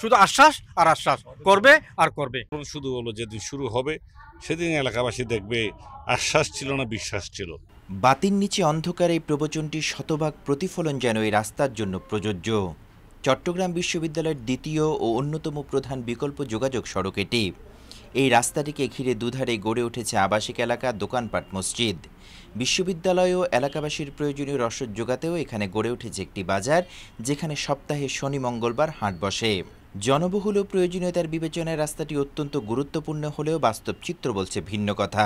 শুধু আশ্বাস আর আশ্বাস, করবে আর করবে। শুধু হলো যেদিন শুরু হবে সেদিন এলাকাবাসী দেখবে আশ্বাস ছিল না বিশ্বাস ছিল। বাতির নিচে অন্ধকার এই প্রবচনটির শতভাগ প্রতিফলন যেন এই রাস্তার জন্য প্রযোজ্য। চট্টগ্রাম বিশ্ববিদ্যালয়ের দ্বিতীয় ও অন্যতম প্রধান বিকল্প যোগাযোগ সড়ক এটি। এই রাস্তাটিকে ঘিরে দুধারে গড়ে উঠেছে আবাসিক এলাকা, দোকানপাট, মসজিদ। বিশ্ববিদ্যালয় ও এলাকাবাসীর প্রয়োজনীয় রসদ যোগাতেও এখানে গড়ে উঠেছে একটি বাজার, যেখানে সপ্তাহে শনি মঙ্গলবার হাট বসে। জনবহুল ও প্রয়োজনীয়তার বিবেচনায় রাস্তাটি অত্যন্ত গুরুত্বপূর্ণ হলেও বাস্তব চিত্র বলছে ভিন্ন কথা।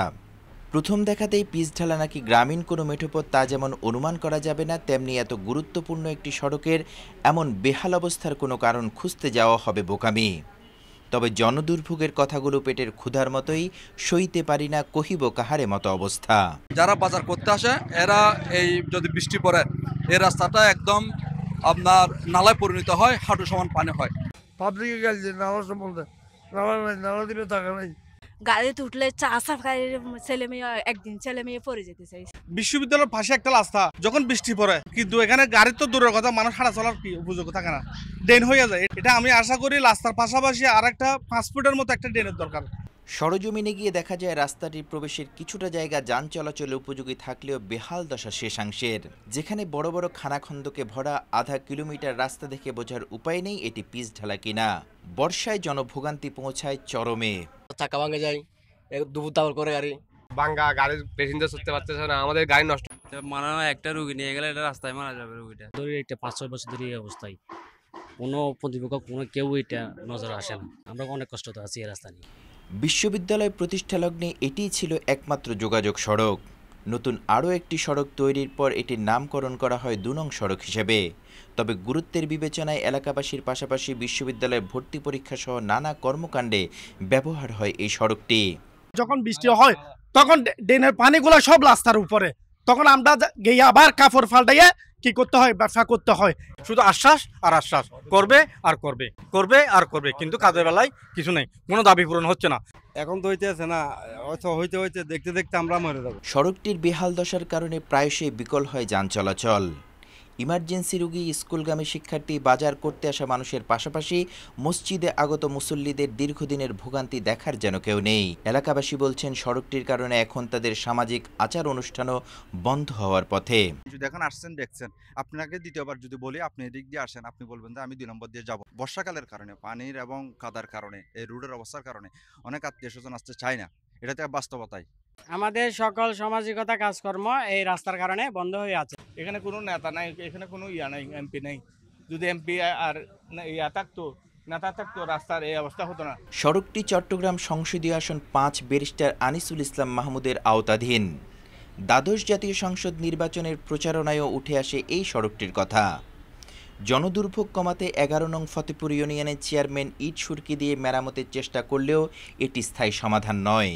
প্রথম দেখাতেই পিচঢালা নাকি গ্রামীণ কোনো মেঠোপথ তা যেমন অনুমান করা যাবে না, তেমনি এত গুরুত্বপূর্ণ একটি সড়কের এমন বেহাল অবস্থার কোনো কারণ খুঁজতে যাওয়া হবে বোকামি। তবে জনদুর্ভোগের কথাগুলো পেটের ক্ষুধার মতোই, সইতে পারি না কহিব কাহারে মতো অবস্থা। যারা বাজার করতে আসে এরা এই যদি বৃষ্টি পড়ে এই রাস্তাটা একদম আপনার নালায় পরিণত হয়, হাঁটু সমান পানি হয়। পাবলিকে গেছে নামার সম্বন্ধে নালা দিলে টাকা নাই। গাড়িতে উঠলে চা খাই ছেলে মেয়ে একদিন ছেলে মেয়ে পড়ে যেতে চাই। বিশ্ববিদ্যালয়ের পাশে একটা রাস্তা, যখন বৃষ্টি পড়ে কিন্তু এখানে গাড়ির তো দূরের কথা, মানুষ হাঁটা চলার কি উপযোগ থাকে না, ড্রেন হয়ে যায়। এটা আমি আশা করি রাস্তার পাশাপাশি আর একটা 5 ফুটের মতো একটা ড্রেনের দরকার। সরজমিনে গিয়ে দেখা যায় রাস্তাটির প্রবেশের কিছুটা জায়গা যান চলাচলের উপযোগী থাকলেও বেহাল দশা শেষাংশের। যেখানে বড় বড় খানাখন্দকে ভরা আধা কিলোমিটার রাস্তা দেখে বোঝার উপায় নেই এটি পিচ ঢালা কিনা। বর্ষায় জনভোগান্তি পৌঁছায় চরমে। চাকা ভাঙে যায়, দুপুর দাবর করে গাড়ি ভাঙ্গা, গাড়ির প্যাসেঞ্জার চলতে পারতেছে না, আমাদের গাড়ি নষ্ট। মানে একটা রুগী নিয়ে গেলে এটা রাস্তায় মারা যাবে রুগীটা। ধরে এটা 5-6 বছর ধরে এই অবস্থায় কোনো প্রতিপক্ষ কোনো কেউ এটা নজরে আসে না। আমরা অনেক কষ্টতে আছি এই রাস্তা নিয়ে। বিশ্ববিদ্যালয় প্রতিষ্ঠা লগ্নে এটিই ছিল একমাত্র যোগাযোগ সড়ক। নতুন আরও একটি সড়ক তৈরির পর এটির নামকরণ করা হয় 2 নং সড়ক হিসেবে। তবে গুরুত্বের বিবেচনায় এলাকাবাসীর পাশাপাশি বিশ্ববিদ্যালয়ের ভর্তি পরীক্ষা সহ নানা কর্মকাণ্ডে ব্যবহার হয় এই সড়কটি। যখন বৃষ্টি হয় তখন ড্রেনের পানিগুলো সব রাস্তার উপরে, তখন আমরা গিয়ে আবার কাপড় ফাল্টাইয়ে কি করতে হয়, ব্যবসা করতে হয়। শুধু আশ্বাস আর আশ্বাস, করবে আর করবে, করবে আর করবে, কিন্তু কাজের বেলায় কিছু নেই, কোনো দাবি পূরণ হচ্ছে না। এখন তো হইতেছে না, হইতে হইতে দেখতে দেখতে আমরা মরে যাবো। সড়কটির বেহাল দশার কারণে প্রায়শই বিকল হয় যান চলাচল। ইমার্জেন্সি রোগী, স্কুলগামী শিক্ষার্থী, বাজার করতে আসা মানুষের পাশাপাশি মসজিদে আগত মুসল্লিদের দীর্ঘদিনের ভোগান্তি দেখার যেন কেউ নেই। এলাকাবাসী বলছেন সড়কটির কারণে এখন তাদের সামাজিক আচার অনুষ্ঠানও বন্ধ হওয়ার পথে। যদি এখন আসছেন দেখছেন, আপনাকে দ্বিতীয়বার যদি বলি আপনি এদিক দিয়ে আসেন, আপনি বলবেন যে আমি 2 নম্বর দিয়ে যাব। বর্ষাকালের কারণে, পানির এবং কাদার কারণে, এই রোডের অবস্থার কারণে অনেক আত্মীয় স্বজন আসতে চায় না। এটাতে বাস্তবতাই আমাদের সকল সামাজিকতা কাজকর্ম এই রাস্তার কারণে বন্ধ হয়ে আছে। এখানে কোনো নেতা নাই, এখানে কোনো নাই, এমপি নাই। যদি এমপি আর থাকতো, নেতা থাকতো, রাস্তার এই অবস্থা হতো না। সড়কটি চট্টগ্রাম সংসদীয় আসন 5 ব্যারিস্টার আনিসুল ইসলাম মাহমুদের আওতাধীন। দ্বাদশ জাতীয় সংসদ নির্বাচনের প্রচারণায়ও উঠে আসে এই সড়কটির কথা। জনদুর্ভোগ কমাতে 11 নং ফতেপুর ইউনিয়নের চেয়ারম্যান ইট সুরকি দিয়ে মেরামতের চেষ্টা করলেও এটি স্থায়ী সমাধান নয়।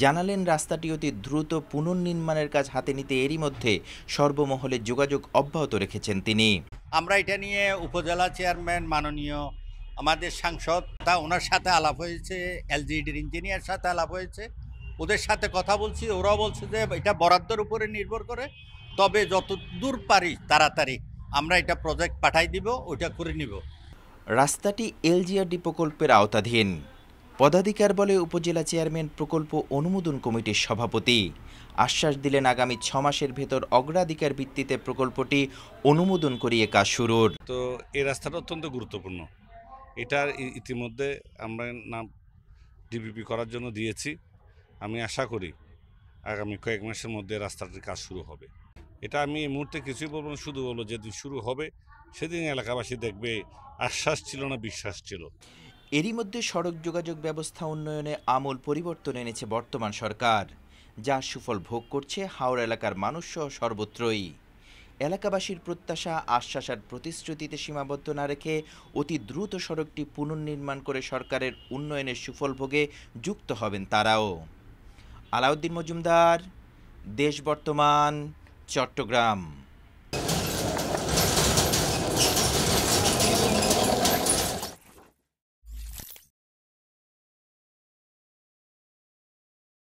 জানালেন রাস্তাটি অতি দ্রুত পুনর্নির্মাণের কাজ হাতে নিতে এরই মধ্যে সর্বমহলে যোগাযোগ অব্যাহত রেখেছেন তিনি। আমরা এটা নিয়ে উপজেলা চেয়ারম্যান মাননীয় আমাদের সাংসদ ওনার সাথে আলাপ হয়েছে, এলজিডির ইঞ্জিনিয়ার সাথে আলাপ হয়েছে, ওদের সাথে কথা বলছি। ওরাও বলছে যে এটা বরাদ্দের উপরে নির্ভর করে, তবে যত দূর পারি তাড়াতাড়ি আমরা এটা প্রজেক্ট পাঠাই দিব, ওইটা করে নিব। রাস্তাটি এলজিআরডি প্রকল্পের আওতাধীন। পদাধিকার বলে উপজেলা চেয়ারম্যান প্রকল্প অনুমোদন কমিটির সভাপতি আশ্বাস দিলেন আগামী 6 মাসের ভেতর অগ্রাধিকার ভিত্তিতে প্রকল্পটি অনুমোদন করিয়ে কাজ শুরুর। তো এই রাস্তাটা অত্যন্ত গুরুত্বপূর্ণ। এটার ইতিমধ্যে আমরা নাম ডিপিপি করার জন্য দিয়েছি। আমি আশা করি আগামী কয়েক মাসের মধ্যে রাস্তাটির কাজ শুরু হবে। এটা আমি এই মুহূর্তে কিছুই বলবো না, শুধু হলো যেদিন শুরু হবে সেদিন এলাকাবাসী দেখবে আশ্বাস ছিল না বিশ্বাস ছিল। এরই মধ্যে সড়ক যোগাযোগ ব্যবস্থা উন্নয়নে আমূল পরিবর্তন এনেছে বর্তমান সরকার, যা সুফল ভোগ করছে হাওড়া এলাকার মানুষ সহ সর্বত্রই। এলাকাবাসীর প্রত্যাশা, আশ্বাস আর প্রতিশ্রুতিতে সীমাবদ্ধ না রেখে অতি দ্রুত সড়কটি পুনর্নির্মাণ করে সরকারের উন্নয়নের সুফল ভোগে যুক্ত হবেন তারাও। আলাউদ্দিন মজুমদার, দেশ বর্তমান, চট্টগ্রাম।